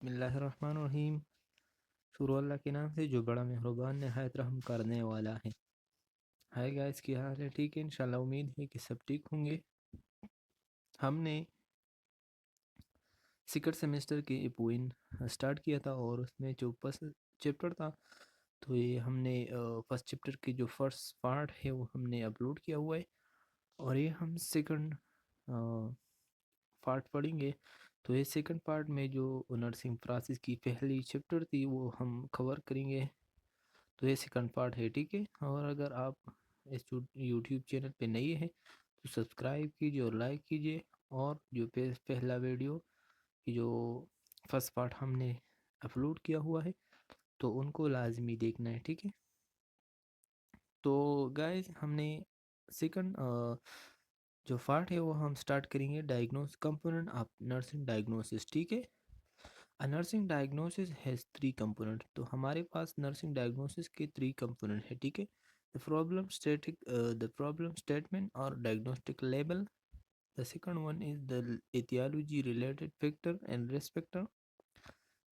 बिस्मिल्लाहिर्रहमानिर्रहीम। शुरू अल्लाह के नाम से जो बड़ा मेहरबान नहायत रहम करने वाला है। हाय गाइस, क्या हाल है? ठीक है, इंशाल्लाह उम्मीद है कि सब ठीक होंगे। हमने सेकंड सेमेस्टर के पोइन स्टार्ट किया था और उसमें जो फर्स्ट चैप्टर था, तो ये हमने फर्स्ट चैप्टर की जो फर्स्ट पार्ट है वो हमने अपलोड किया हुआ है और ये हम सेकंड पार्ट पढ़ेंगे। तो ये सेकंड पार्ट में जो नर्सिंग प्रोसेस की पहली चैप्टर थी वो हम कवर करेंगे। तो ये सेकंड पार्ट है, ठीक है। और अगर आप इस यूट्यूब चैनल पे नए हैं तो सब्सक्राइब कीजिए और लाइक कीजिए। और जो पहला वीडियो की जो फर्स्ट पार्ट हमने अपलोड किया हुआ है तो उनको लाजमी देखना है, ठीक है। तो गाइस, हमने सेकंड जो पार्ट है वो हम स्टार्ट करेंगे diagnose component of nursing diagnosis, ठीक है। A nursing diagnosis has three components। तो हमारे पास नर्सिंग डायग्नोसिस के थ्री कंपोनेंट है, ठीक है। द प्रॉब्लम स्टेटमेंट और diagnostic label. The second one is the etiology related factor and risk factor.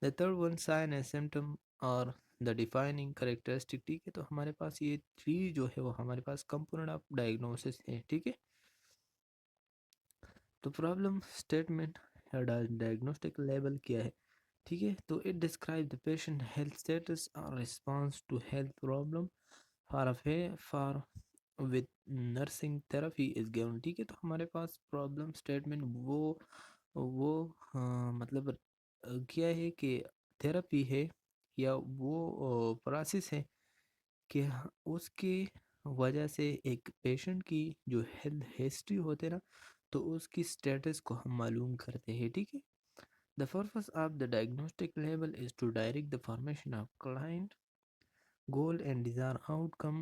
The third one sign and symptom और the defining characteristic, ठीक है। तो हमारे पास ये थ्री जो है वो हमारे पास कंपोनेंट ऑफ डायग्नोसिस है, ठीक है। तो प्रॉब्लम स्टेटमेंट या डायग्नोस्टिक लेबल क्या है, ठीक है। तो it describe the patient health status और response to health problem for with nursing therapy is given, ठीक है। तो हमारे पास प्रॉब्लम स्टेटमेंट वो मतलब क्या है कि थेरेपी है या वो प्रोसेस है कि उसकी वजह से एक पेशेंट की जो हेल्थ हिस्ट्री होते ना, तो उसकी स्टेटस को हम मालूम करते हैं, ठीक है। The purpose of the diagnostic label is to direct the formation of client goal and desired outcome.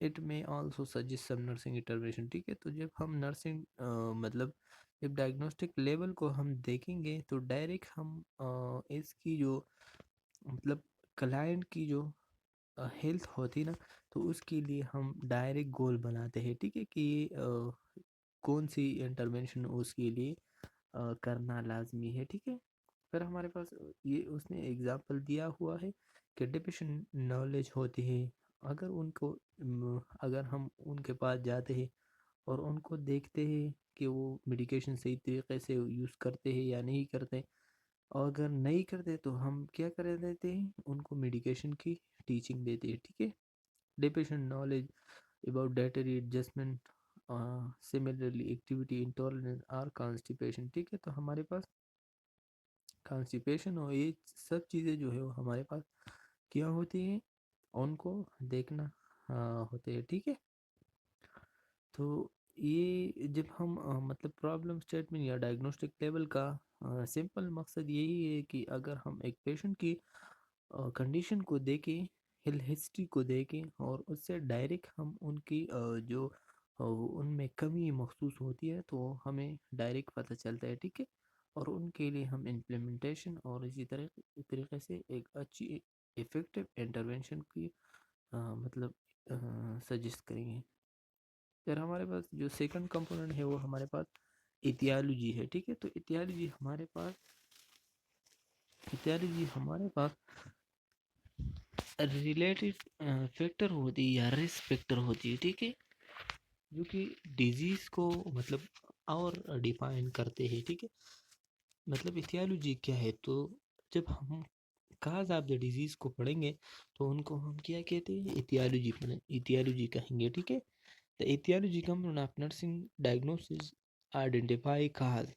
It may also suggest some nursing intervention, ठीक है। तो जब हम नर्सिंग मतलब जब डायग्नोस्टिक लेवल को हम देखेंगे तो डायरेक्ट हम इसकी जो मतलब क्लाइंट की जो हेल्थ होती ना, तो उसके लिए हम डायरेक्ट गोल बनाते हैं, ठीक है, कि कौन सी इंटरवेंशन उसके लिए करना लाजमी है, ठीक है। फिर हमारे पास ये उसने एग्जांपल दिया हुआ है कि डिफिशिएंट नॉलेज होती है। अगर उनको अगर हम उनके पास जाते हैं और उनको देखते हैं कि वो मेडिकेशन सही तरीके से यूज़ करते हैं या नहीं करते, और अगर नहीं करते तो हम क्या कर देते हैं, उनको मेडिकेशन की टीचिंग देते हैं, ठीक है। Deficient knowledge about dietary adjustment, similarly activity intolerance और constipation, ठीक है। तो हमारे पास कॉन्स्टिपेशन और ये सब चीज़ें जो है वो हमारे पास क्या होती हैं, उनको देखना होते हैं, ठीक है। तो ये जब हम मतलब प्रॉब्लम स्टेटमेंट या डायग्नोस्टिक लेवल का सिंपल मकसद यही है कि अगर हम एक पेशेंट की कंडीशन को देखें, हेल्थ हिस्ट्री को देखें और उससे डायरेक्ट हम उनकी जो उनमें कमी महसूस होती है तो हमें डायरेक्ट पता चलता है, ठीक है। और उनके लिए हम इम्प्लीमेंटेशन और इसी तरीके से एक अच्छी इफ़ेक्टिव इंटरवेंशन की मतलब सजेस्ट करेंगे। फिर हमारे पास जो सेकंड कंपोनेंट है वो हमारे पास इथियोलॉजी है, ठीक है। तो इथियोलॉजी हमारे पास रिलेटेड फैक्टर होती है या रिस्क फैक्टर होती है, ठीक है, जो कि डिजीज़ को मतलब और डिफाइन करते हैं, ठीक है। मतलब इथियोलॉजी क्या है, तो जब हम काज ऑफ द डिजीज़ को पढ़ेंगे तो उनको हम क्या कहते हैं, इथियोलॉजी कहेंगे, ठीक है। The etiology component of nursing diagnosis identify cause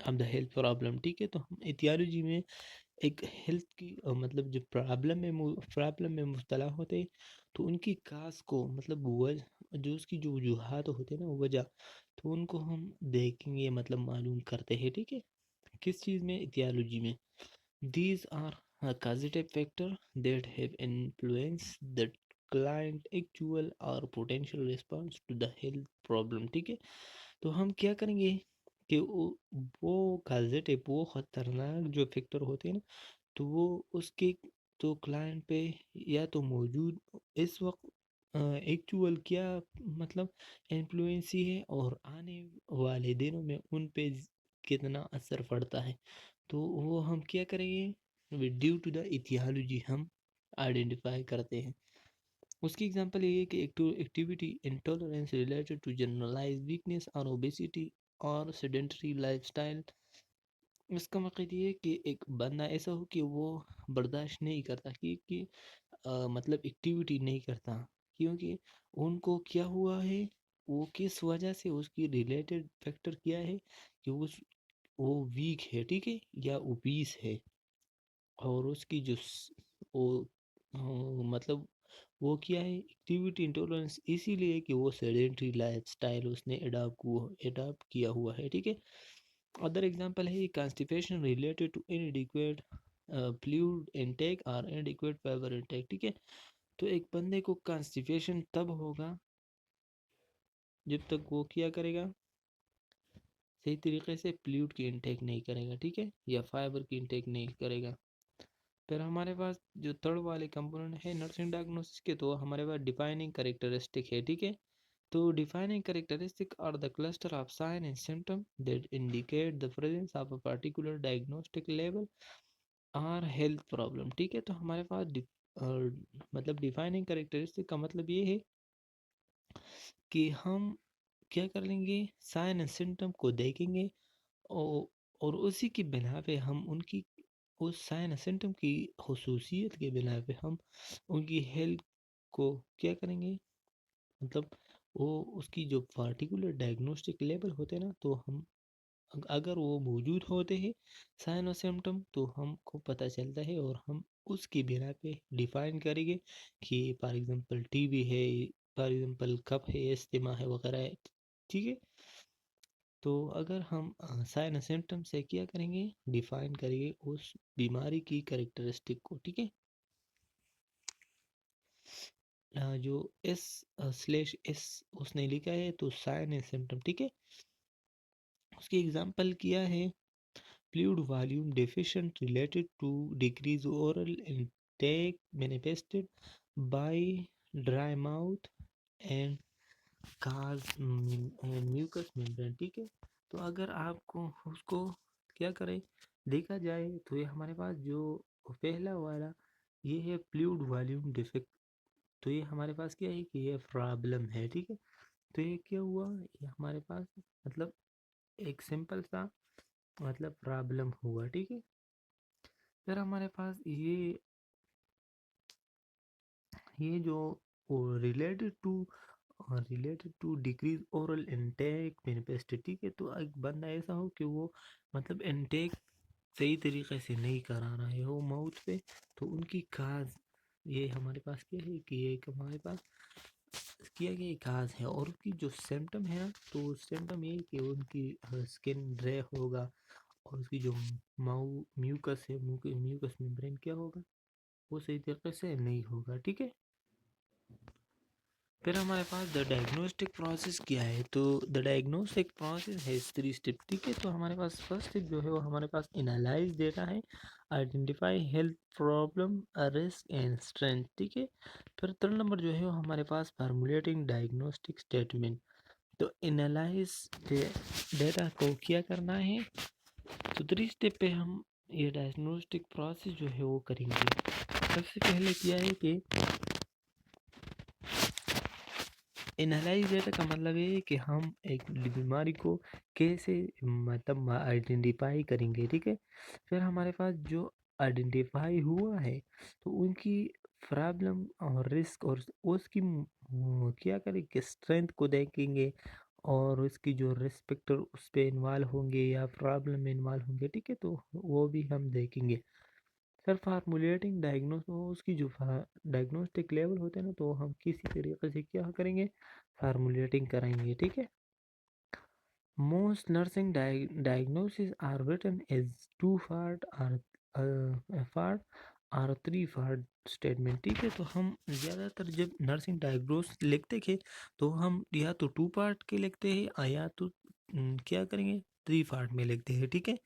of the health problem, ठीक है। तो हम इथियोलॉजी में एक हेल्थ की मतलब जो प्रॉब्लम में मुब्तला होते हैं तो उनकी काज को मतलब वजह जो उसकी जो वजूहात होते हैं ना, वजह, तो उनको हम देखेंगे मतलब मालूम करते हैं, ठीक है। किस चीज़ में? इथियोलॉजी में। These are causative factor that have influenced the client actual or potential response to the health problem, ठीक है। तो हम क्या करेंगे कि वो causative वो खतरनाक जो फैक्टर होते हैं ना, तो वो उसके तो क्लाइंट पे या तो मौजूद इस वक्त एक्चुअल क्या मतलब इन्फ्लुएंस ही है और आने वाले दिनों में उन पे कितना असर पड़ता है। तो वो हम क्या करेंगे, ड्यू टू द इथियोलॉजी हम आइडेंटिफाई करते हैं। उसकी एग्जांपल ये है कि activity intolerance related to generalise weakness और ओबेसिटी और सेडेंटरी लाइफस्टाइल। इसका मतलब ये है कि एक बंदा ऐसा हो कि वो बर्दाश्त नहीं करता कि मतलब एक्टिविटी नहीं करता, क्योंकि उनको क्या हुआ है, वो किस वजह से, उसकी रिलेटेड फैक्टर क्या है कि वो वीक है, ठीक है, या ओबीस है। और उसकी जो वो मतलब वो क्या है, एक्टिविटी इंटॉलरेंस इसीलिए कि वो सेडेंटरी लाइफस्टाइल उसने अडॉप्ट किया हुआ है, ठीक है। अदर एग्जांपल है constipation related to inadequate fluid intake और इनएडिक्वेट फाइबर इनटेक, ठीक है। तो एक बंदे को कॉन्स्टिपेशन तब होगा जब तक वो क्या करेगा, सही तरीके से फ्लूइड की इनटेक नहीं करेगा, ठीक है, या फाइबर की इनटेक नहीं करेगा। फिर हमारे पास जो थर्ड वाले कंपोनेंट है नर्सिंग डायग्नोसिस के, तो हमारे पास डिफाइनिंग करेक्टरिस्टिक है, ठीक है। तो defining characteristic are the cluster of sign and symptom that indicate the presence of a particular diagnostic label or health problem, ठीक है। तो हमारे पास मतलब डिफाइनिंग कैरेक्टरिस्टिक का मतलब ये है कि हम क्या कर लेंगे, साइन एंड सिम्टम को देखेंगे और, और उसी की बिना पे हम उनकी उस साइन एंड सिम्टम की खसूसियत के बिना पे हम उनकी हेल्थ को क्या करेंगे, मतलब वो उसकी जो पार्टिकुलर डायग्नोस्टिक लेवल होते हैं ना, तो हम अगर वो मौजूद होते हैं साइन और सिम्टम, तो हमको पता चलता है और हम उसकी बिना पे डिफाइन करेंगे कि फॉर एग्जांपल टीबी है, फॉर एग्जांपल कफ है, इस्तेमा है वगैरह है, ठीक है। तो अगर हम साइन और सिम्टम से क्या करेंगे, डिफाइन करेंगे उस बीमारी की कैरेक्टरिस्टिक को, ठीक है। जो S/S उसने लिखा है तो साइन एंड सिम्टम, ठीक है। उसकी एग्जांपल किया है fluid volume deficient related to decreased oral intake manifested by dry mouth and cause mucous membrane, ठीक है। तो अगर आपको उसको क्या करें, देखा जाए तो ये हमारे पास जो पहला वाला ये है फ्लूइड वॉल्यूम डिफेक्ट। तो ये हमारे पास क्या है कि ये प्रॉब्लम है, ठीक है। तो ये क्या हुआ, ये हमारे पास मतलब एक सिंपल सा मतलब प्रॉब्लम हुआ, ठीक है। फिर हमारे पास ये जो related to decrease oral intake manifest, ठीक है। तो एक बंदा ऐसा हो कि वो मतलब इनटेक सही तरीके से नहीं करा रहा है वो माउथ पे, तो उनकी काज ये हमारे पास क्या है कि ये एक हमारे पास किया गया काज है। और उसकी जो सिम्टम है ना, तो सिम्टम ये कि उनकी स्किन ड्राई होगा और उसकी जो म्यूकस है, म्यूकस मेम्ब्रेन क्या होगा, वो सही तरीके से नहीं होगा, ठीक है। फिर हमारे पास द डायग्नोस्टिक प्रोसेस क्या है, तो द डायग्नोस्टिक प्रोसेस है 3 स्टेप, ठीक है। तो हमारे पास फर्स्ट स्टेप जो है वो हमारे पास एनालाइज डेटा है, identify health problem, risk and strength, ठीक है। फिर थर्ड नंबर जो है वो हमारे पास फार्मुलेटिंग डायग्नोस्टिक स्टेटमेंट। तो एनालाइज डेटा को क्या करना है, तो 3 स्टेप पे हम ये डायग्नोस्टिक प्रोसेस जो है वो करेंगे। सबसे पहले क्या है कि एनालाइज डेटा का मतलब ये है कि हम एक बीमारी को कैसे मतलब आइडेंटिफाई करेंगे, ठीक है। फिर हमारे पास जो आइडेंटिफाई हुआ है तो उनकी प्रॉब्लम और रिस्क और उसकी क्या करेंगे, स्ट्रेंथ को देखेंगे और उसकी जो रिस्पेक्टर उस पर इन्वॉल्व होंगे या प्रॉब्लम में इन्वॉल्व होंगे, ठीक है। तो वो भी हम देखेंगे। सर फार्मूलेटिंग डायग्नोस उसकी जो डायग्नोस्टिक लेवल होते हैं ना, तो हम किसी तरीके से क्या करेंगे, फार्मूलेटिंग कराएंगे, ठीक है। Most nursing diagnosis are written as 2 part और 3 पार्ट स्टेटमेंट, ठीक है। तो हम ज़्यादातर जब नर्सिंग डायग्नोस लिखते थे तो हम या तो 2 पार्ट के लिखते हैं या तो क्या करेंगे 3 पार्ट में लिखते हैं, ठीक है।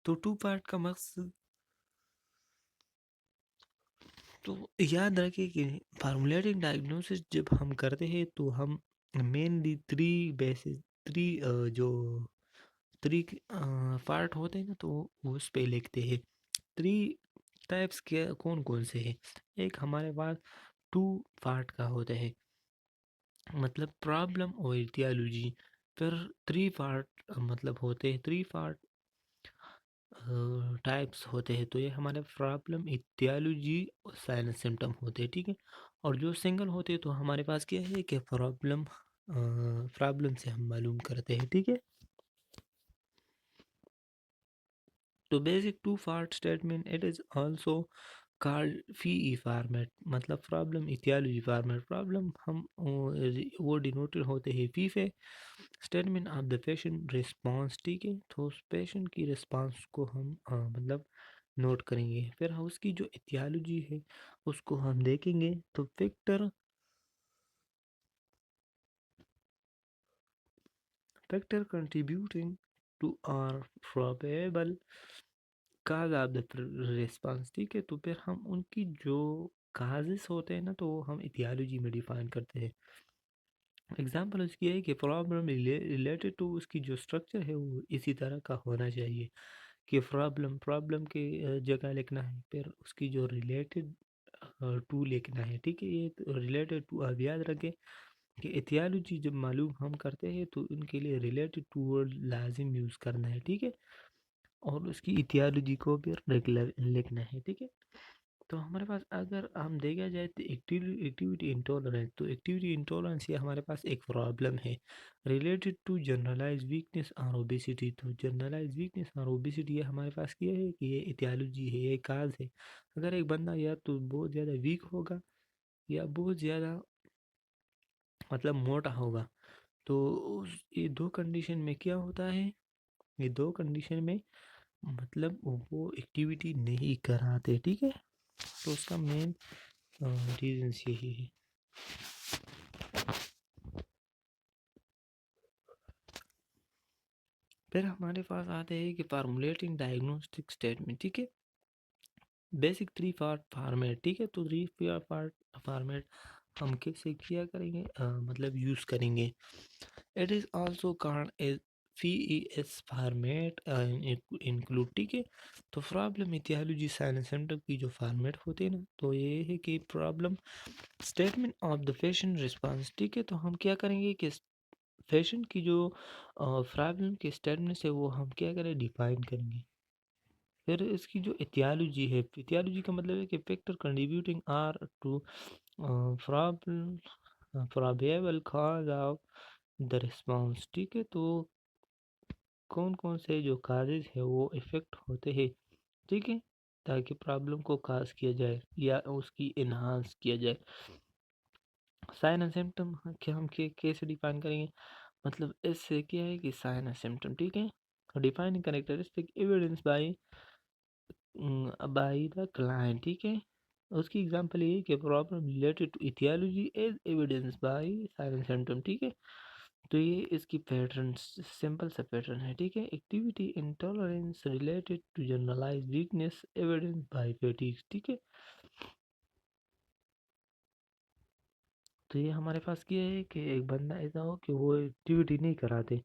तो 2 पार्ट का मकसद, तो याद रखिए कि फार्मूलेटिंग डायग्नोसिस जब हम करते हैं तो हम मेनली 3 बेसिस 3 जो 3 पार्ट होते हैं ना, तो वो उस पे लिखते हैं 3 टाइप्स के कौन कौन से हैं। एक हमारे पास 2 पार्ट का होता है, मतलब प्रॉब्लम और इटियोलॉजी। फिर 3 पार्ट मतलब होते हैं, 3 पार्ट टाइप्स होते हैं। तो ये हमारे प्रॉब्लम, इटियोलॉजी और साइलेंट सिम्टम होते हैं, ठीक है। और जो सिंगल होते हैं तो हमारे पास क्या है कि प्रॉब्लम से हम मालूम करते हैं, ठीक है। तो basic 2 part statement it is also called PE format, मतलब प्रॉब्लम इटियोलॉजी फॉर्मेट। प्रॉब्लम हम वो डिनोटेड होते हैं फी से। Statement of the patient response, ठीक है। तो उस पेशेंट की रिस्पांस को हम मतलब नोट करेंगे। फिर हम उसकी जो इटियोलॉजी है उसको हम देखेंगे। तो factor contributing to or probable cause of the response, ठीक है। तो फिर हम उनकी जो काजेस होते हैं ना, तो वो हम इटियोलॉजी में डिफाइन करते हैं। एग्जाम्पल उसकी है कि प्रॉब्लम रिलेटेड टू उसकी जो स्ट्रक्चर है वो इसी तरह का होना चाहिए, कि प्रॉब्लम के जगह लिखना है, फिर उसकी जो रिलेटेड टू लिखना है, ठीक है। ये रिलेटेड टू आप याद रखें कि एथियोलॉजी जब मालूम हम करते हैं तो उनके लिए रिलेटेड टू वर्ड लाजिम यूज़ करना है, ठीक है। और उसकी इथियोलॉजी को भी रेगुलर लिखना है, ठीक है। तो हमारे पास अगर हम देखा जाए तो एक्टिविटी इंटॉलरेंस, तो एक्टिविटी इंटॉलरेंस ये हमारे पास एक प्रॉब्लम है रिलेटेड टू जनरलाइज वीकनेस और ओबेसिटी। तो जनरलाइज वीकनेस और ओबेसिटी ये हमारे पास क्या है कि ये इथियोलॉजी है, ये काज है। अगर एक बंदा या तो बहुत ज़्यादा वीक होगा या बहुत ज़्यादा मतलब मोटा होगा, तो ये दो कंडीशन में क्या होता है, ये दो कंडीशन में मतलब वो एक्टिविटी नहीं कराते, ठीक है। तो उसका मेन रीजन यही है। फिर हमारे पास आते हैं कि फार्मूलेटिंग डायग्नोस्टिक स्टेटमेंट, ठीक है। बेसिक 3 पार्ट फॉर्मेट, ठीक है। तो 3 पार्ट फॉर्मेट हम कैसे किया करेंगे, मतलब यूज़ करेंगे। It is also called as PES format include, ठीक है। तो प्रॉब्लम इथियोलॉजी साइलेंस सेंटर की जो फॉर्मेट होते हैं ना, तो ये है कि problem statement of the patient response, ठीक है। तो हम क्या करेंगे कि पेशेंट की जो प्रॉब्लम के स्टेटमेंट है वो हम क्या करें, डिफाइन करेंगे। फिर इसकी जो इथियोलॉजी है, इथियोलॉजी का मतलब है कि factor contributing or to problem probable cause of the response, ठीक है। तो कौन कौन से जो काजेज है वो इफेक्ट होते हैं, ठीक है, ताकि प्रॉब्लम को काज किया जाए या उसकी इन्हांस किया जाए। साइन एंड सिम्टम क्या हम कैसे डिफाइन करेंगे, मतलब इससे क्या है कि साइन एंड सिम्टम, ठीक है। Defining characteristic evidence by the client, ठीक है। उसकी एग्जांपल ये है कि problem related to etiology is evidence by sign and symptom, ठीक है। तो ये इसकी पैटर्न सिंपल सा पैटर्न है, ठीक है। Activity intolerance related to generalise weakness evidence by fatigue, ठीक है। तो ये हमारे पास क्या है कि एक बंदा ऐसा हो कि वो एक्टिविटी नहीं कराते,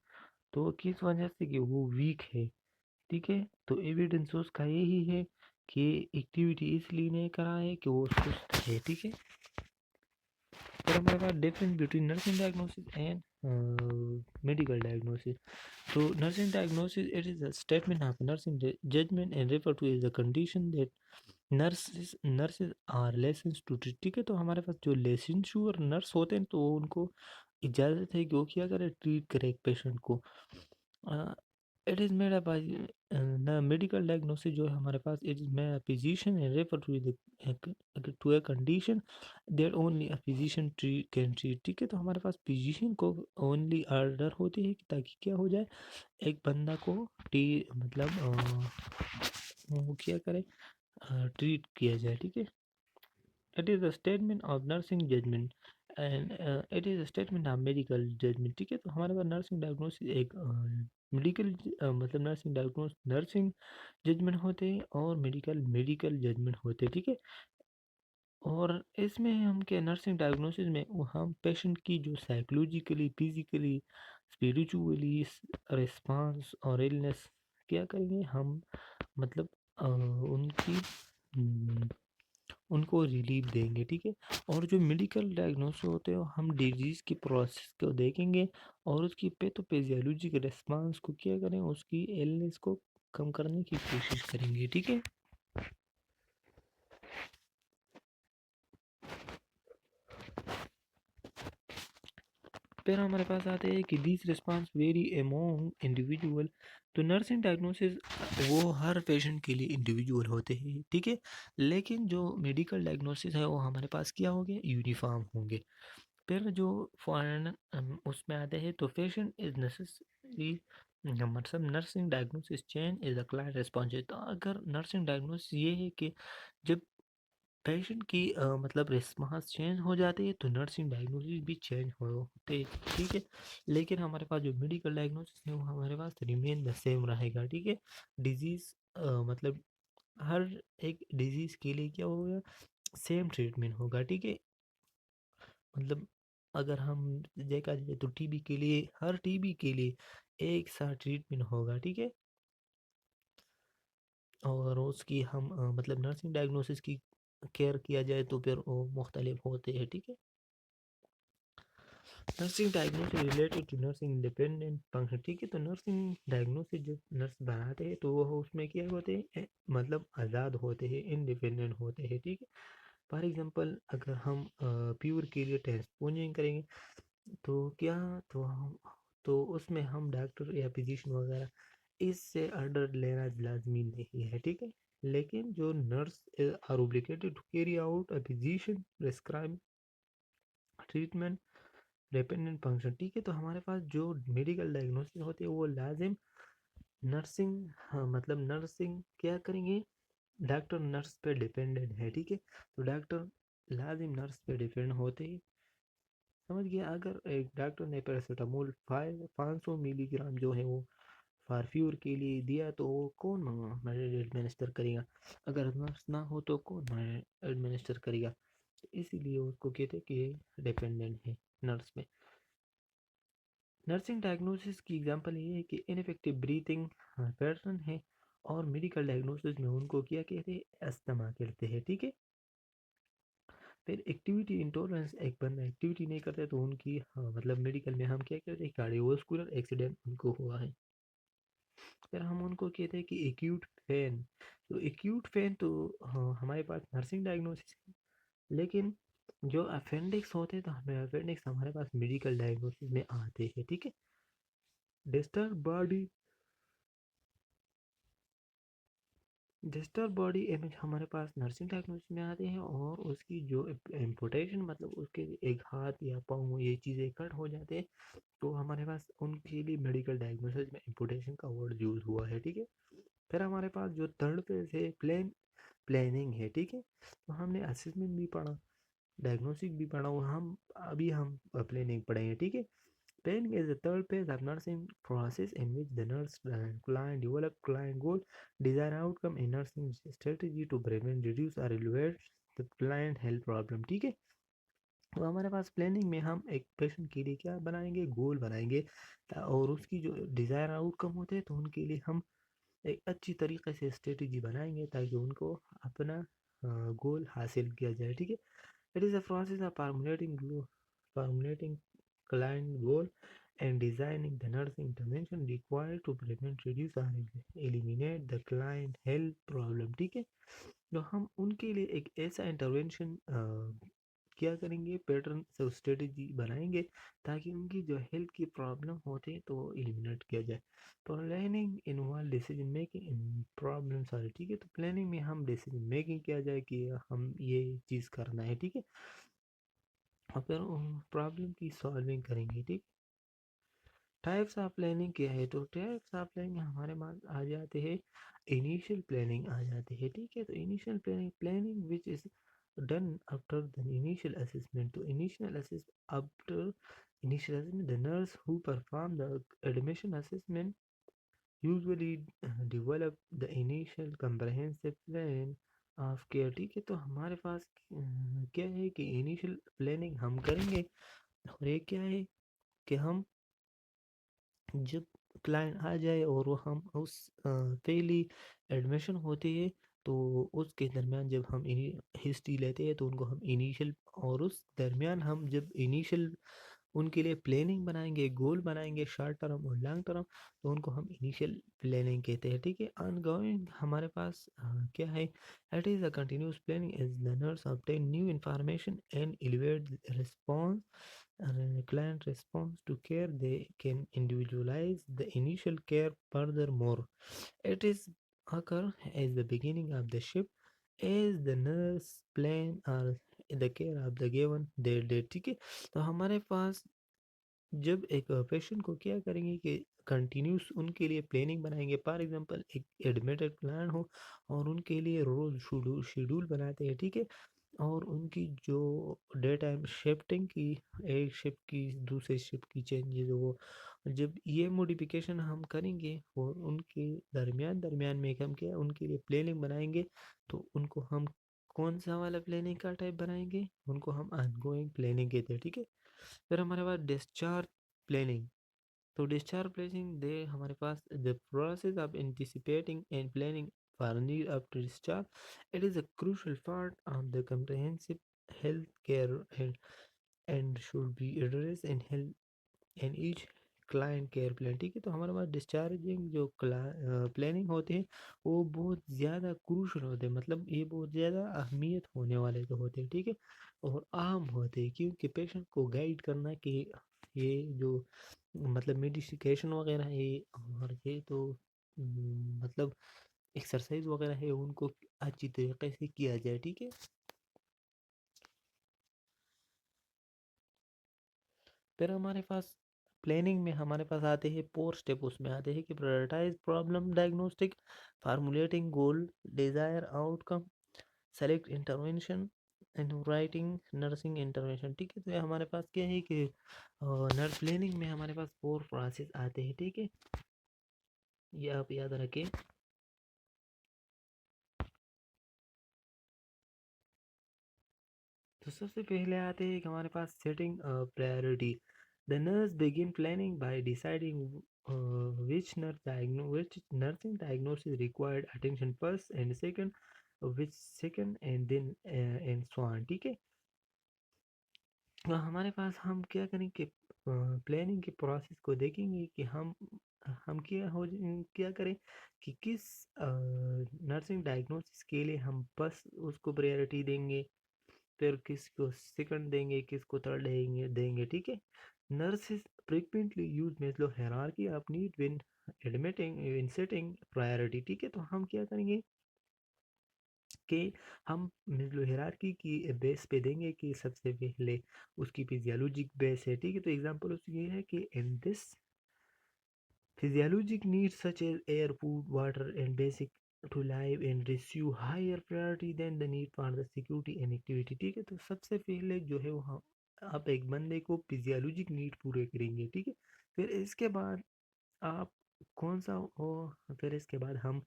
तो किस वजह से कि वो वीक है, ठीक है। तो एविडेंस उसका यही है कि एक्टिविटी इसलिए नहीं करा है कि वो सुस्त है, ठीक है। फिर हमारे पास difference between nursing diagnosis and medical diagnosis. तो nursing diagnosis, it is a statement of nursing judgment and refer to as a condition that nurses are licensed to treat, ठीक है। तो हमारे पास जो लेसेंश्योर नर्स होते हैं तो उनको इजाज़त है कि वो क्या करे, ट्रीट करे एक पेशेंट को। It is made up by the medical diagnosis जो है हमारे पास, it is made physician and refer to a condition that only a physician can treat, ठीक है। तो हमारे पास फिजिशियन को ओनली ऑर्डर होती है कि ताकि क्या हो जाए, एक बंदा को टी मतलब वो क्या करे, ट्रीट किया जाए, ठीक है। It is a statement of nursing judgement and it is a statement of medical judgement, ठीक है। तो हमारे पास नर्सिंग डायग्नोसिस एक मेडिकल मतलब नर्सिंग जजमेंट होते हैं और मेडिकल जजमेंट होते हैं, ठीक है। और इसमें हम क्या, नर्सिंग डायग्नोसिस में हम पेशेंट की जो साइकोलॉजिकली फिजिकली स्पिरिचुअली रिस्पांस और इलनेस क्या करेंगे हम, मतलब उनकी उनको रिलीफ देंगे, ठीक है। और जो मेडिकल डायग्नोसिस होते हैं हम डिजीज़ की प्रोसेस को देखेंगे और उसकी पैथोफिजियोलॉजी के रिस्पांस को क्या करें, उसकी इलनेस को कम करने की कोशिश करेंगे, ठीक है। फिर हमारे पास आते हैं कि this response very among individual. तो नर्सिंग डायग्नोसिस वो हर पेशेंट के लिए इंडिविजुअल होते हैं, ठीक है। लेकिन जो मेडिकल डायग्नोसिस है वो हमारे पास क्या होंगे, यूनिफॉर्म होंगे। फिर जो फॉरेन उसमें आते हैं तो पेशेंट इज नेसेसरी, मतलब nursing diagnosis change is a client responsive. तो अगर नर्सिंग डायग्नोसिस ये है कि जब पेशेंट की मतलब रिस्पांस चेंज हो जाती है तो नर्सिंग डायग्नोसिस भी चेंज होते हैं, ठीक है। लेकिन हमारे पास जो मेडिकल डायग्नोसिस है वो हमारे पास रिमेन द सेम रहेगा, ठीक है। डिजीज़ मतलब हर एक डिजीज़ के लिए क्या होगा, सेम ट्रीटमेंट होगा, ठीक है। मतलब अगर हम देखा जाए तो टीबी के लिए, हर टीबी के लिए एक साथ ट्रीटमेंट होगा, ठीक है। और उसकी हम मतलब नर्सिंग डायग्नोसिस की केयर किया जाए तो फिर वो मुख्तलिफ होते हैं, ठीक है। Nursing diagnosis related to nursing independent function, ठीक है। तो नर्सिंग डायग्नोसिस जब नर्स बनाते हैं तो वो उसमें क्या होते हैं, मतलब आज़ाद होते हैं, इंडिपेंडेंट होते हैं, ठीक है। फॉर एग्जांपल अगर हम प्योर के लिए ट्रांसफ्यूजन करेंगे तो क्या, तो हम तो उसमें हम डॉक्टर या फिजिशियन वगैरह इससे ऑर्डर लेना लाजमी नहीं है, ठीक है। लेकिन जो nurse are obligated to carry out a physician prescribe treatment dependent function, ठीक है। तो हमारे पास जो मेडिकल डायग्नोसिस होती है वो लाजिम नर्सिंग, हाँ मतलब नर्सिंग क्या करेंगे, डॉक्टर नर्स पे डिपेंडेंट है, ठीक है। तो डॉक्टर लाजिम नर्स पे डिपेंड होते ही, समझ गया। अगर एक डॉक्टर ने पैरासीटामोल 500 मिलीग्राम जो है वो फारफ्यूर के लिए दिया तो वो कौन एडमिनिस्टर करेगा, अगर नर्स ना हो तो कौन एडमिनिस्टर करेगा। तो इसीलिए उसको कहते हैं कि डिपेंडेंट है नर्स में। नर्सिंग डायग्नोसिस की एग्जांपल ये है कि इनफेक्टिव ब्रीथिंग पैटर्न है, और मेडिकल डायग्नोसिस में उनको क्या कहते हैं, अस्थमा कहते हैं, ठीक है। फिर एक्टिविटी इंटॉलरेंस, एक बंदा एक्टिविटी नहीं करता तो उनकी, हाँ मतलब मेडिकल में हम क्या कहते हैं, कार्डियोवास्कुलर एक्सीडेंट उनको हुआ है। फिर हम उनको कहते हैं कि एक्यूट पेन। तो एक्यूट पेन तो हाँ हमारे पास नर्सिंग डायग्नोसिस है, लेकिन जो अपेंडिक्स होते हैं तो हमें अपेंडिक्स हमारे पास मेडिकल डायग्नोसिस में आते हैं, ठीक है। Disturb body, disturb body image हमारे पास नर्सिंग डायग्नोसिस में आते हैं, और उसकी जो एम्पुटेशन मतलब उसके एक हाथ या पाँव ये चीज़ें कट हो जाते हैं तो हमारे पास उनके लिए मेडिकल डायग्नोसिस में एम्पुटेशन का वर्ड यूज़ हुआ है, ठीक है। फिर हमारे पास जो थर्ड पेज है प्लानिंग है, ठीक है। तो हमने असेसमेंट भी पढ़ा, डायग्नोसिस भी पढ़ा, और हम अभी हम प्लानिंग पढ़ेंगे, ठीक है। Planning is the third phase of nursing process in which the nurse and client develop client goal, desired outcome in nursing strategy to prevent, reduce or alleviate the client health problem, ठीक है। तो हमारे पास planning में हम एक patient के लिए क्या बनाएंगे, गोल बनाएंगे, और उसकी जो डिज़ायर आउटकम होते हैं तो उनके लिए हम एक अच्छी तरीके से स्ट्रेटजी बनाएंगे ताकि उनको अपना गोल हासिल किया जाए, ठीक है। It is a process of formulating client goal and designing the nursing intervention required to prevent, reduce or eliminate the client health problem, ठीक है। तो हम उनके लिए एक ऐसा इंटरवेंशन क्या करेंगे, पैटर्न से स्ट्रेटजी बनाएंगे ताकि उनकी जो हेल्थ की प्रॉब्लम होते हैं तो एलिमिनेट किया जाए। Planning involve decision making in problem solve, ठीक है। तो प्लानिंग में हम डिसीजन मेकिंग किया जाए कि हम ये चीज़ करना है, ठीक है। और फिर प्रॉब्लम की सॉल्विंग करेंगे, ठीक। टाइप्स ऑफ प्लानिंग क्या है, तो टाइप्स ऑफ प्लानिंग हमारे पास आ जाते हैं, इनिशियल प्लानिंग आ जाती है, ठीक है। तो initial planning, planning which is done after the initial assessment. तो initial assess after initial assessment, the nurse who perform the admission assessment usually develop the initial comprehensive plan of care, ठीक है। तो हमारे पास क्या है कि इनिशियल प्लानिंग हम करेंगे, और एक क्या है कि हम जब क्लाइंट आ जाए और वो हम उस पहली एडमिशन होती है, तो उसके दरमियान जब हम हिस्ट्री लेते हैं तो उनको हम इनिशियल, और उस दरमियान हम जब इनिशियल उनके लिए प्लानिंग बनाएंगे, गोल बनाएंगे शॉर्ट टर्म और लॉन्ग टर्म, तो उनको हम इनिशियल प्लानिंग कहते हैं। ठीक है, ऑनगोइंग हमारे पास क्या है, it is a continuous planning as learners obtain new information and elevate response client response to care. They can individualize the initial care furthermore. It is occur as the beginning of the shift as the nurse plan or the care of the given their day। ठीक है, तो हमारे पास जब एक patient को क्या करेंगे कि कंटिन्यूस उनके लिए प्लानिंग बनाएंगे। फॉर एग्जांपल एक एडमिटेड प्लान हो और उनके लिए रोज शेड्यूल बनाते हैं। ठीक है, और उनकी जो डे टाइम शिफ्टिंग की, एक शिफ्ट की दूसरे शिफ्ट की चेंजेस हो, जब ये मॉडिफिकेशन हम करेंगे और उनके दरमियान दरमियान में हम क्या उनके लिए प्लानिंग बनाएंगे, तो उनको हम कौन सा वाला प्लानिंग का टाइप बनाएंगे, उनको हम ऑनगोइंग प्लानिंग कहते हैं। ठीक है, फिर हमारे पास डिस्चार्ज प्लानिंग। तो डिस्चार्ज प्लानिंग दे हमारे पास the process of anticipating and planning for need after discharge. It is a crucial part of the comprehensive health care and should be addressed in health in each client care plan. ठीक है, तो हमारे पास discharging जो planning होते हैं वो बहुत ज़्यादा क्रूशल होते हैं, मतलब ये बहुत ज़्यादा अहमियत होने वाले तो होते हैं। ठीक है, और आम होते हैं क्योंकि पेशेंट को गाइड करना कि ये जो मतलब मेडिकेशन वगैरह है और ये तो मतलब एक्सरसाइज वगैरह है उनको अच्छी तरीके से किया जाए। ठीक है, फिर हमारे पास प्लानिंग में हमारे पास आते हैं 4 स्टेप, उसमें आते हैं कि prioritize problem diagnostic, formulating goal desire outcome, select intervention and writing nursing intervention. ठीक है, तो ये हमारे पास क्या है कि नर्स प्लानिंग में हमारे पास 4 प्रोसेस आते हैं। ठीक है, ये आप याद रखें। तो सबसे पहले आते हैं कि हमारे पास setting priority. The nurse begin planning by deciding which nursing diagnosis required attention first and second, which second and then and so on। ठीक है, तो हमारे पास हम क्या करें कि प्लानिंग के प्रोसेस को देखेंगे कि हम क्या करें कि किस नर्सिंग डायग्नोसिस के लिए हम बस उसको प्रायोरिटी देंगे, फिर किसको सेकंड देंगे, किसको थर्ड देंगे देंगे। ठीक है, nurses frequently use Maslow hierarchy of need when admitting in setting priority। ठीक है, तो हम क्या करेंगे कि हम Maslow hierarchy की बेस पे देंगे कि सबसे पहले उसकी फिजियोलॉजिक बेस है। ठीक है, तो एग्जांपल उसकी ये है कि in this physiologic needs such as air, food, water, and basic to live and receive higher priority than the need for the security and activity। ठीक है, तो सबसे पहले जो है वो हम आप एक बंदे को फिजियोलॉजिक नीड पूरे करेंगे। ठीक है, फिर इसके बाद आप कौन सा हो, फिर इसके बाद हम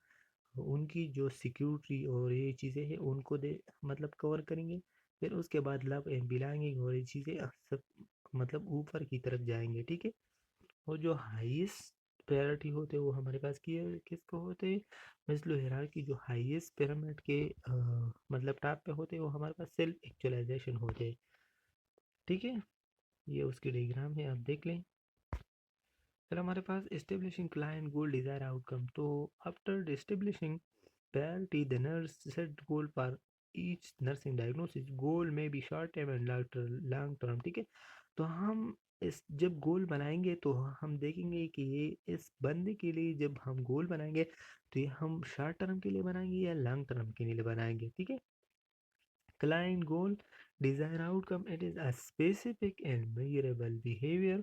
उनकी जो सिक्योरिटी और ये चीज़ें हैं उनको दे मतलब कवर करेंगे। फिर उसके बाद लव एंड बिलोंगिंग और ये चीज़ें सब मतलब ऊपर की तरफ जाएंगे। ठीक है, और जो हाईएस्ट प्रायोरिटी होते हैं वो हमारे पास किसको होते हैं, मेस्लो हायरार्की जो हाईएस्ट पिरामिड के मतलब टॉप पे होते हैं वो हमारे पास सेल्फ एक्चुअलाइजेशन होते हैं। ठीक है, ये उसकी डायग्राम है, आप देख लें। फिर हमारे पास एस्टेब्लिशिंग क्लाइंट गोल डिजायर आउटकम। तो after establishing priority the nurse set goal for each nursing diagnosis। goal में भी short term and long term। ठीक है, तो हम इस जब गोल बनाएंगे तो हम देखेंगे कि ये इस बंदे के लिए जब हम गोल बनाएंगे तो ये हम शॉर्ट टर्म के लिए बनाएंगे या लॉन्ग टर्म के लिए बनाएंगे। ठीक है, client goal desired outcome, it is a specific and measurable behavior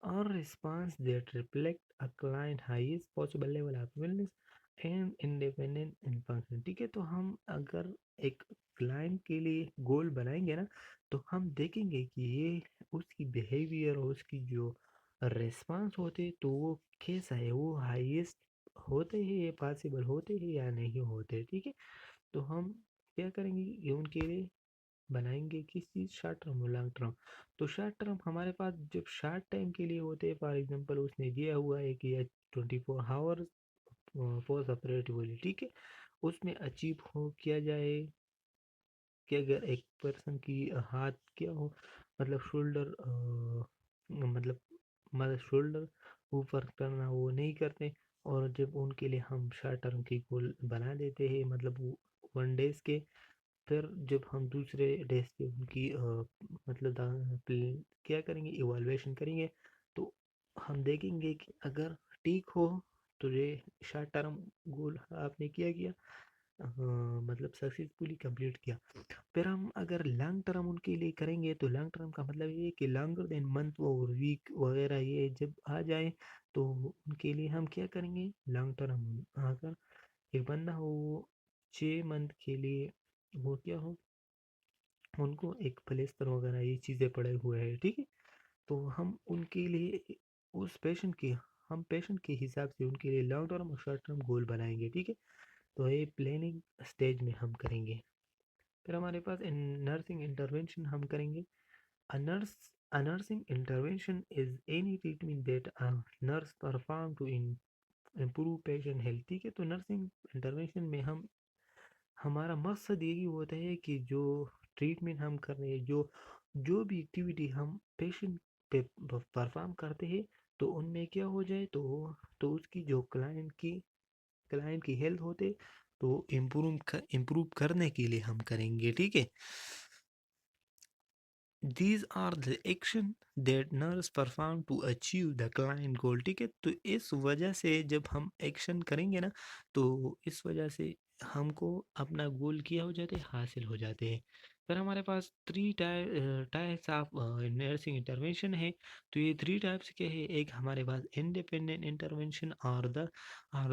or response that reflect a client highest possible level of wellness and independent in function। ठीक है, तो हम अगर एक क्लाइंट के लिए गोल बनाएंगे ना, तो हम देखेंगे कि ये उसकी बिहेवियर और उसकी जो रिस्पांस होते तो वो कैसा है, वो हाईएस्ट होते हैं, ये पॉसिबल होते हैं या नहीं होते। ठीक है, तो हम क्या करेंगे ये उनके लिए बनाएंगे किस चीज़, शॉर्ट टर्म और लॉन्ग टर्म। तो शॉर्ट टर्म हमारे पास जब शॉर्ट टाइम के लिए होते हैं, फॉर एग्जांपल उसने दिया हुआ है कि ये 24 आवर्स फॉर सेपरेटिवली, ठीक है, उसमें अचीव हो किया जाए कि अगर एक पर्सन की हाथ क्या हो, मतलब शोल्डर, मतलब मतलब शोल्डर ऊपर करना वो नहीं करते, और जब उनके लिए हम शॉर्ट टर्म की गोल बना देते हैं, मतलब 1 डेज के, फिर जब हम दूसरे डेज पे उनकी मतलब क्या करेंगे, इवैल्यूएशन करेंगे, तो हम देखेंगे कि अगर ठीक हो तो ये शॉर्ट टर्म गोल आपने क्या किया, मतलब सक्सेसफुली कंप्लीट किया। फिर हम अगर लॉन्ग टर्म उनके लिए करेंगे, तो लॉन्ग टर्म का मतलब ये है कि लॉन्गर देन मंथ और वीक वगैरह ये जब आ जाए, तो उनके लिए हम क्या करेंगे, लॉन्ग टर्म। अगर एक बंदा हो 6 मंथ के लिए, वो क्या हो, उनको एक प्लेस्तर वगैरह ये चीज़ें पड़े हुए हैं, ठीक है, तो हम उनके लिए उस पेशेंट की, हम पेशेंट के हिसाब से उनके लिए लॉन्ग टर्म और शॉर्ट टर्म गोल बनाएंगे, ठीक है। तो ये प्लानिंग स्टेज में हम करेंगे। फिर हमारे पास नर्सिंग इंटरवेंशन हम करेंगे। A nurse, a nursing intervention is any treatment that a nurse perform to improve patient health, ठीक है। तो नर्सिंग इंटरवेंशन में हम, हमारा मकसद यही होता है कि जो ट्रीटमेंट हम कर रहे हैं, जो जो भी एक्टिविटी हम पेशेंट पे परफॉर्म करते हैं, तो उनमें क्या हो जाए, तो उसकी जो क्लाइंट की हेल्थ होते, तो इम्प्रूव करने के लिए हम करेंगे, ठीक है। These are the action that nurse perform to achieve the client goal, ठीक है। तो इस वजह से जब हम एक्शन करेंगे ना, तो इस वजह से हमको अपना गोल किया हो जाते, हासिल हो जाते हैं। फिर हमारे पास टाइप्स ऑफ नर्सिंग इंटरवेंशन है। तो ये 3 टाइप्स के हैं। एक हमारे पास independent intervention are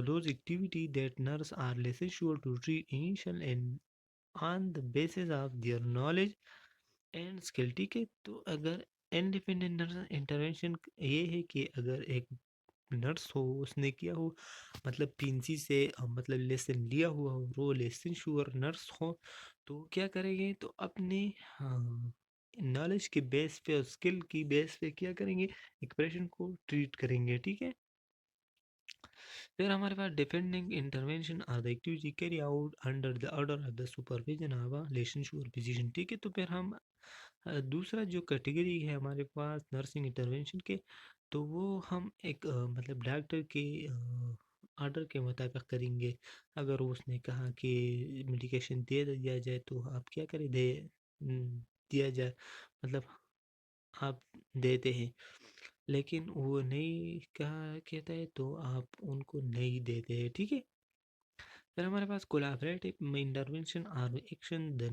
those activity that nurse are less sure to treat initial and on the basis of their knowledge and skill, ठीक है। तो अगर इंडिपेंडेंट नर्स इंटरवेंशन ये है कि अगर एक नर्स हो, उसने किया हो, मतलब पीएनसी से मतलब लेसन लिया हुआ हो, वो लेसन श्योर नर्स हो, तो क्या करेंगे, तो अपने नॉलेज के बेस पे और स्किल की बेस पे क्या करेंगे, एक पेशेंट को ट्रीट करेंगे, ठीक है। फिर हमारे पास defending intervention are the activity carry out under the order of the supervision of a lesson sure physician, ठीक है। तो फिर हम दूसरा जो कैटेगरी है हमारे पास नर्सिंग इंटरवेंशन के, तो वो हम एक मतलब डॉक्टर के ऑर्डर के मुताबिक करेंगे। अगर उसने कहा कि मेडिकेशन दे दिया जाए, तो आप क्या करें, दिया जाए, मतलब आप देते हैं। लेकिन वो नहीं कहा कहता है, तो आप उनको नहीं देते हैं, ठीक है। फिर हमारे पास कोलैबोरेटिव इंटरवेंशन और action the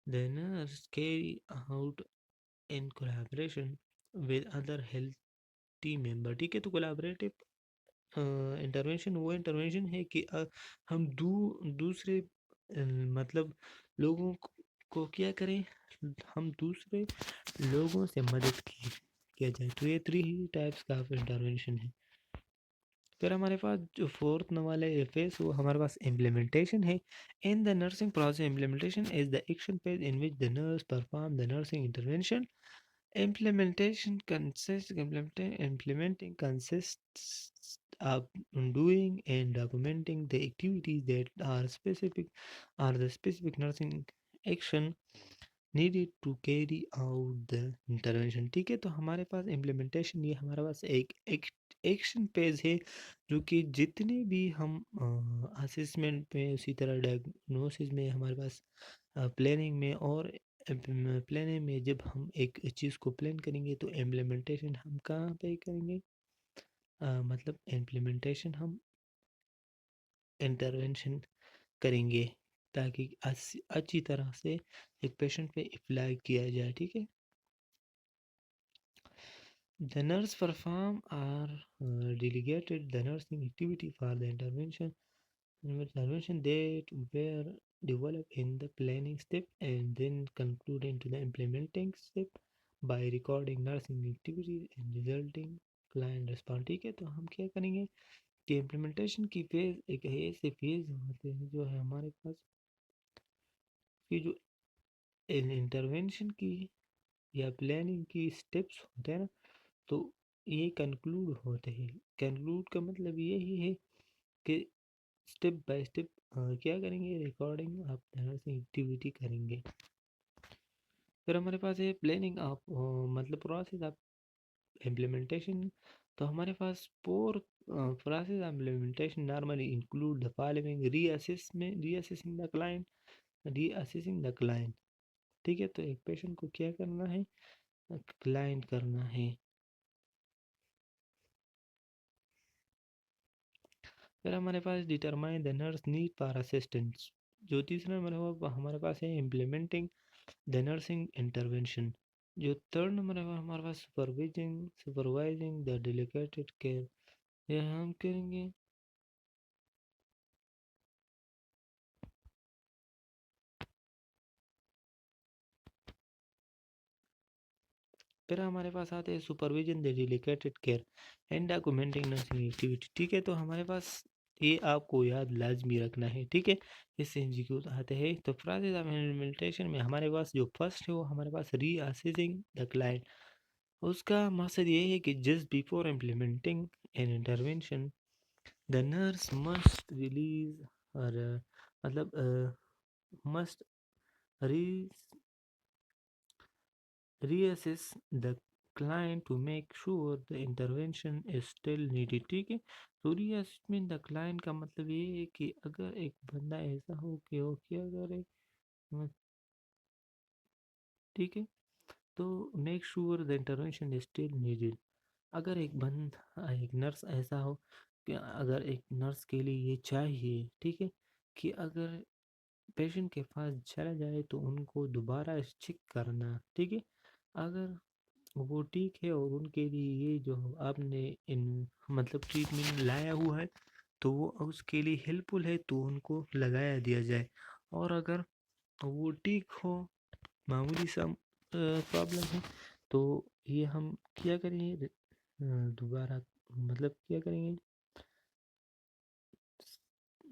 nurse carry out in collaboration with other health team member, ठीक है। तो कोलैबोरेटिव इंटरवेंशन वो इंटरवेंशन है कि हम दूसरे मतलब लोगों को क्या करें, हम दूसरे लोगों से मदद किया जाए। तो ये 3 टाइप्स का इंटरवेंशन है। फिर हमारे पास जो फोर्थ वाला फेस, वो हमारे पास इम्प्लीमेंटेशन है। In the nursing process, implementation is the action phase in which the nurse perform the nursing intervention. Implementing consists of doing and documenting the activities that are the specific nursing action needed to carry out the intervention, ठीक है। तो हमारे पास implementation, ये हमारे पास एक action page है, जो कि जितने भी हम असेसमेंट में, उसी तरह डायग्नोसिस में, हमारे पास प्लानिंग में, और प्लानिंग में जब हम एक चीज़ को प्लान करेंगे, तो इम्प्लीमेंटेशन हम कहाँ पे करेंगे, मतलब इम्प्लीमेंटेशन हम इंटरवेंशन करेंगे, ताकि अच्छी तरह से एक पेशेंट पे अप्लाई किया जाए, ठीक है। The nurse perform or delegated the nursing activity for the intervention that were developed in the planning step and then conclude into the implementing step by recording nursing activities and resulting client response, ठीक है। तो हम क्या करेंगे कि implementation की phase एक ऐसे फेज होते हैं जो है हमारे पास, कि जो इंटरवेंशन की या प्लानिंग की स्टेप्स होते हैं ना, तो ये कंक्लूड होते हैं। कंक्लूड का मतलब यही है कि स्टेप बाय स्टेप क्या करेंगे, रिकॉर्डिंग आप तरह से एक्टिविटी करेंगे। फिर हमारे पास है प्लानिंग आप मतलब प्रोसेस आप इम्प्लीमेंटेशन। तो हमारे पास four process implementation normally include the following: reassessing the client, reassessing the client. ठीक है, तो एक पेशेंट को क्या करना है, क्लाइंट करना है। फिर हमारे पास determine the nurse need for assistance. जो तीसरा नंबर है वो हमारे पास है इम्प्लीमेंटिंग द नर्सिंग इंटरवेंशन। जो थर्ड नंबर है वो हमारे पास सुपरवाइजिंग द डेलिकेटेड केयर। यह हम करेंगे। फिर हमारे पास आते हैं supervision the delegated care and documenting nursing activity. ठीक है, तो हमारे पास ये आपको याद लाजमी रखना है। ठीक है, इससे एग्जीक्यूट आते हैं। तो प्रोसेस ऑफ इम्प्लीमेंटेशन में हमारे पास जो फर्स्ट है वो हमारे पास रीअसेसिंग द क्लाइंट। उसका मकसद ये है कि just before implementing an intervention the nurse must release और मतलब मस्ट री reassess the client to make sure the intervention is still needed। ठीक है, तो रीअसेसमेंट द क्लाइंट का मतलब ये है कि अगर एक बंदा ऐसा हो कि वो क्या करे, ठीक है, तो make sure the intervention is still needed. अगर एक नर्स ऐसा हो कि अगर एक नर्स के लिए ये चाहिए, ठीक है, कि अगर पेशेंट के पास चला जाए तो उनको दोबारा चेक करना। ठीक है, अगर वो ठीक है और उनके लिए ये जो आपने इन मतलब ट्रीटमेंट लाया हुआ है तो वो उसके लिए हेल्पफुल है तो उनको लगाया दिया जाए। और अगर वो ठीक हो, मामूली सा प्रॉब्लम है, तो ये हम क्या करेंगे, दोबारा मतलब क्या करेंगे,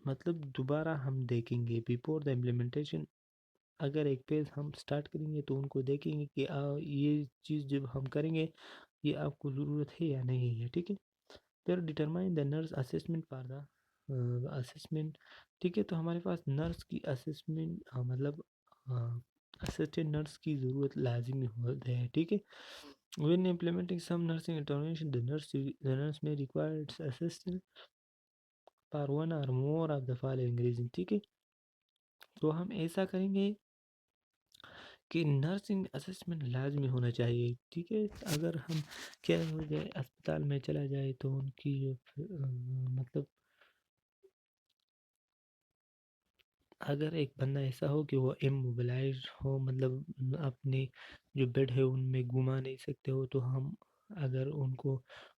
मतलब दोबारा हम देखेंगे बिफोर द इम्प्लीमेंटेशन। अगर एक पेज हम स्टार्ट करेंगे तो उनको देखेंगे कि ये चीज़ जब हम करेंगे ये आपको ज़रूरत है या नहीं है। ठीक है, फिर determine the nurse assessment for the assessment. ठीक है, तो हमारे पास नर्स की असेसमेंट मतलब असिस्टेंट नर्स की ज़रूरत लाजमी होती है। ठीक है, when implementing some nursing intervention the nurse may require assistance for one or more of the following reason। ठीक है, तो हम ऐसा करेंगे कि नर्सिंग असेसमेंट लाजमी होना चाहिए। ठीक है, अगर हम क्या हो जाए अस्पताल में चला जाए तो उनकी जो मतलब अगर एक बंदा ऐसा हो कि वो इमोबिलाइज हो, मतलब अपने जो बेड है उनमें घुमा नहीं सकते हो, तो हम अगर उनको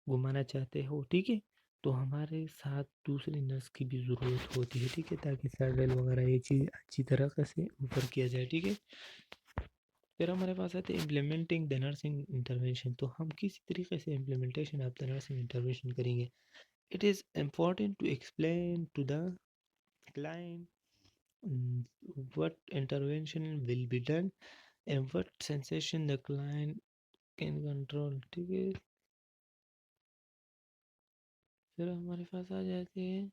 घुमाना चाहते हो, ठीक है, तो हमारे साथ दूसरे नर्स की भी ज़रूरत होती है। ठीक है, ताकि सर्वेल वगैरह ये चीज़ अच्छी तरह से ऊपर किया जाए। ठीक है, फिर हमारे पास आते हैं इम्प्लीमेंटिंग द नर्सिंग इंटरवेंशन। तो हम किस तरीके से implementation of the nursing intervention करेंगे। It is important to explain to the client what intervention will be done and what sensation the client can control। ठीक है, फिर हमारे पास आ जाते हैं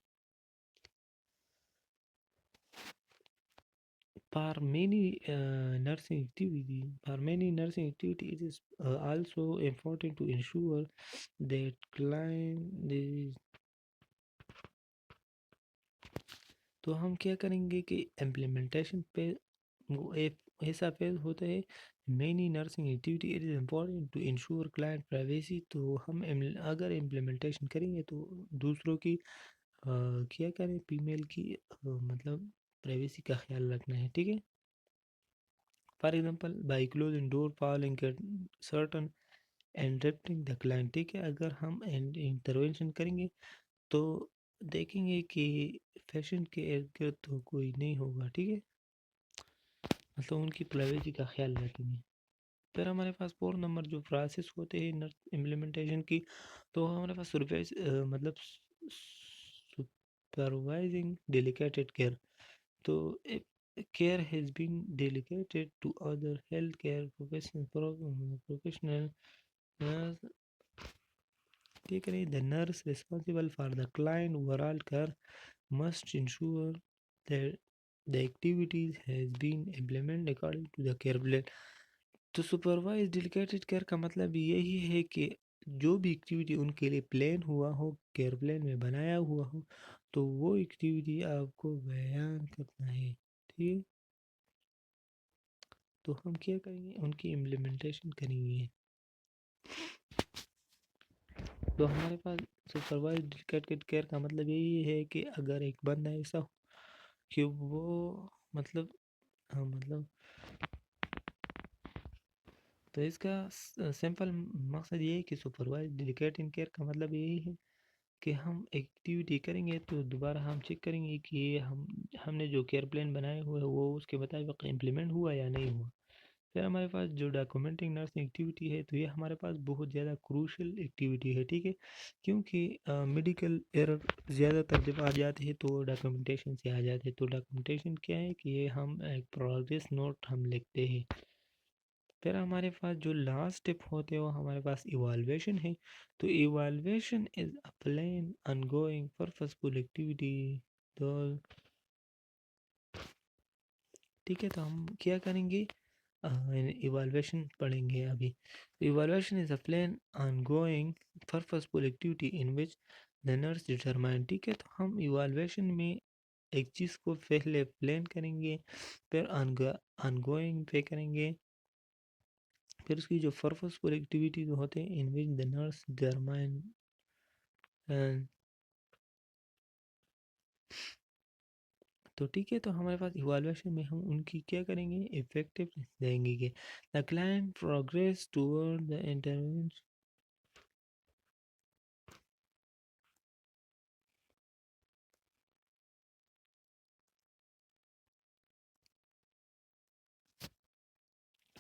for many nursing activity it is also important to ensure that client is। तो हम क्या करेंगे कि इम्प्लीमेंटेशन पे वो एक ऐसा फेज होता है, many nursing activity it is important to ensure client privacy. तो हम अगर इम्प्लीमेंटेशन करेंगे तो दूसरों की क्या करें, फीमेल की मतलब प्राइवेसी का ख्याल रखना है। ठीक है, for example by closing door following certain and drifting the client. ठीक है, अगर हम इंटरवेंशन करेंगे तो देखेंगे कि पेशेंट के इर्द गिर्द तो कोई नहीं होगा। ठीक है, मतलब उनकी प्राइवेसी का ख्याल रखेंगे। फिर हमारे पास 4 नंबर जो प्रोसेस होते हैं नर्स इम्प्लीमेंटेशन की, तो हमारे पास मतलब सुपरवाइजिंग डेलिकेटेड केयर। तो care has been delegated to other healthcare professional nurse, taken the nurse responsible for the client overall care must ensure that the activities has been implemented according to the care plan. तो supervise dedicated care का मतलब यही है कि जो भी activity उनके लिए प्लान हुआ हो, केयर प्लान में बनाया हुआ हो, तो वो एक्टिविटी आपको बयान करना है। ठीक है, तो हम क्या करेंगे, उनकी इम्प्लीमेंटेशन करेंगे। तो हमारे पास सुपरवाइज डेलीकेटेड केयर का मतलब यही है कि अगर एक बंदा ऐसा हो कि वो मतलब मतलब तो इसका सिंपल मकसद ये है कि सुपरवाइज डेलीकेटेड केयर का मतलब यही है कि हम एक्टिविटी करेंगे तो दोबारा हम चेक करेंगे कि ये हमने जो केयर प्लान बनाए हुए वो उसके मुताबिक इम्प्लीमेंट हुआ या नहीं हुआ। फिर हमारे पास जो डॉक्यूमेंटिंग नर्सिंग एक्टिविटी है, तो ये हमारे पास बहुत ज़्यादा क्रूशल एक्टिविटी है। ठीक है, क्योंकि मेडिकल एरर ज़्यादातर जब आ जाते हैं तो डॉक्यूमेंटेशन से आ जाते हैं। तो डॉक्यूमेंटेशन क्या है कि ये हम एक प्रोग्रेस नोट हम लिखते हैं। फिर हमारे पास जो लास्ट स्टेप होते हैं वो हमारे पास इवाल्वेशन है। तो evaluation is a plan ongoing purposeful activity. तो ठीक है, तो हम क्या करेंगे, इवाल्वेशन पढ़ेंगे अभी। Evaluation is a plan ongoing purposeful activity in which the nurse determine. ठीक है, तो हम इवाल्वेशन में एक चीज़ को पहले प्लान करेंगे, फिर ऑनगोइंग पे करेंगे, फिर उसकी जो पर्पसफुल एक्टिविटीज होते हैं इन विच द नर्स डिटरमाइन। तो ठीक है, तो हमारे पास इवाल्यूएशन में हम उनकी क्या करेंगे, इफेक्टिव देंगे कि the client progress toward the intervention.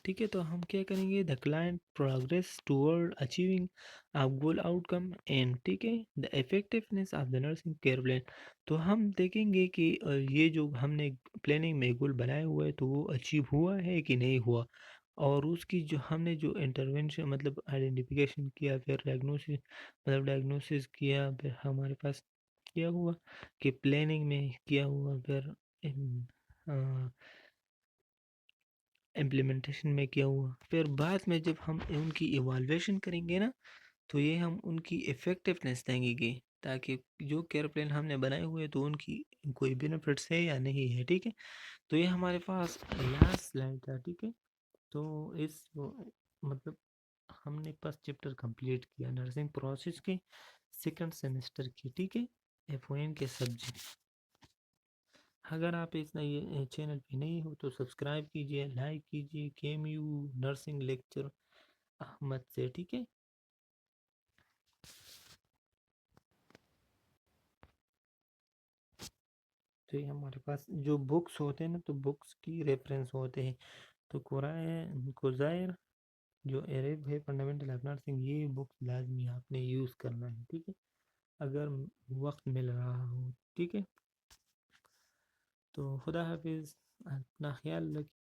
ठीक है, तो हम क्या करेंगे, the client progress toward achieving a goal outcome and. ठीक है, the effectiveness of the nursing care plan. तो हम देखेंगे कि ये जो हमने प्लानिंग में गोल बनाया हुआ है तो वो अचीव हुआ है कि नहीं हुआ, और उसकी जो हमने जो इंटरवेंशन मतलब आइडेंटिफिकेशन किया, फिर डायग्नोसिस किया, फिर हमारे पास क्या हुआ कि प्लानिंग में किया हुआ, फिर इम्प्लीमेंटेशन में किया हुआ, फिर बाद में जब हम उनकी इवाल्वेशन करेंगे ना, तो ये हम उनकी इफ़ेक्टिवनेस देंगे ताकि जो केयर प्लान हमने बनाए हुए तो उनकी कोई बेनिफिट्स है या नहीं है। ठीक है, तो ये हमारे पास लास्ट स्लाइड था। ठीक है, तो मतलब हमने फर्स्ट चैप्टर कंप्लीट किया नर्सिंग प्रोसेस के सेकंड सेमेस्टर की। ठीक है, एफओएम के सब्जेक्ट। अगर आप इस नए चैनल पे नहीं हो तो सब्सक्राइब कीजिए, लाइक कीजिए, केएमयू नर्सिंग लेक्चर अहमद से। ठीक है, तो ये हमारे पास जो बुक्स होते हैं ना, तो बुक्स की रेफरेंस होते हैं। तो कुरायर जो एरेब है फंडामेंटल ऑफ नर्सिंग, ये बुक्स लाजमी आपने यूज़ करना है। ठीक है, अगर वक्त मिल रहा हो। ठीक है, तो खुदा हाफिज़, अपना ख्याल रखिए।